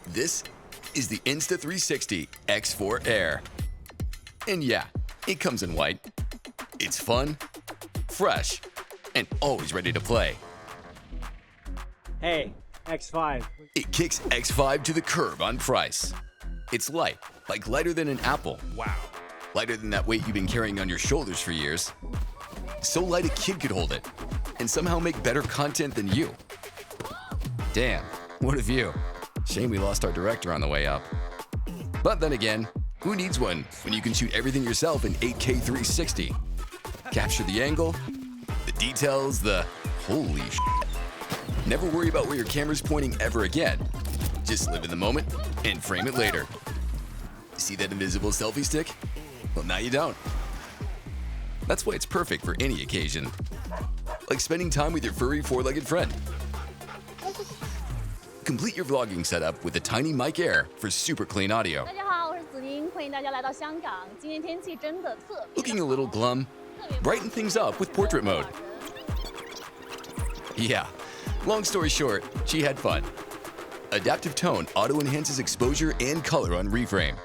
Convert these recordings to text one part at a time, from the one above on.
This is the Insta360 X4 Air. And yeah, it comes in white. It's fun, fresh, and always ready to play. Hey, X5. It kicks X5 to the curb on price. It's light, like lighter than an apple. Wow. Lighter than that weight you've been carrying on your shoulders for years. So light a kid could hold it, and somehow make better content than you. Damn, what a view. Shame we lost our director on the way up. But then again, who needs one when you can shoot everything yourself in 8K 360? Capture the angle, the details, the holy shit. Never worry about where your camera's pointing ever again. Just live in the moment and frame it later. See that invisible selfie stick? Well, now you don't. That's why it's perfect for any occasion. Like spending time with your furry four-legged friend. Complete your vlogging setup with the tiny mic Air for super clean audio. 大家好，我是子宁，欢迎大家来到香港。今天天气真的特别。 Looking a little glum? Brighten things up with portrait mode. Yeah, long story short, she had fun. Adaptive Tone auto-enhances exposure and color on reframe.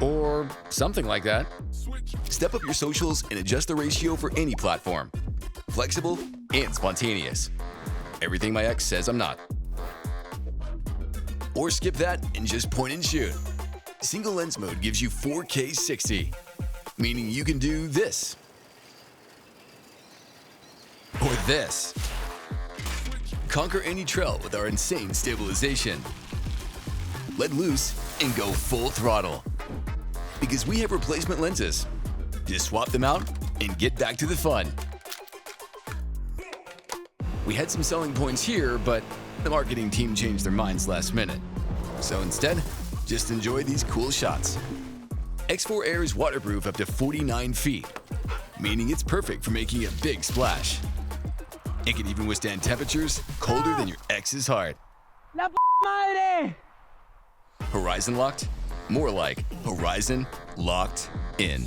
Or something like that. Step up your socials and adjust the ratio for any platform. Flexible and spontaneous. Everything my ex says I'm not. Or skip that and just point and shoot. Single lens mode gives you 4K 60, meaning you can do this. Or this. Conquer any trail with our insane stabilization. Let loose and go full throttle. Because we have replacement lenses. Just swap them out and get back to the fun. We had some selling points here, but the marketing team changed their minds last minute. So instead, just enjoy these cool shots. X4 Air is waterproof up to 49 feet, meaning it's perfect for making a big splash. It can even withstand temperatures colder than your ex's heart. La madre! Horizon locked? More like Horizon locked in.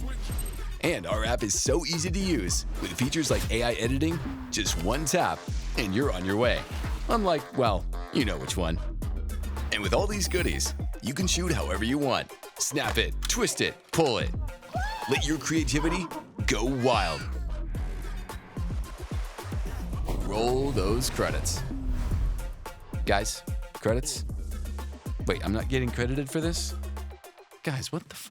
And our app is so easy to use with features like AI editing, just one tap and you're on your way. Unlike, well, you know which one. And with all these goodies, you can shoot however you want. Snap it, twist it, pull it. Let your creativity go wild. Roll those credits. Guys, credits? Wait, I'm not getting credited for this? Guys, what the f?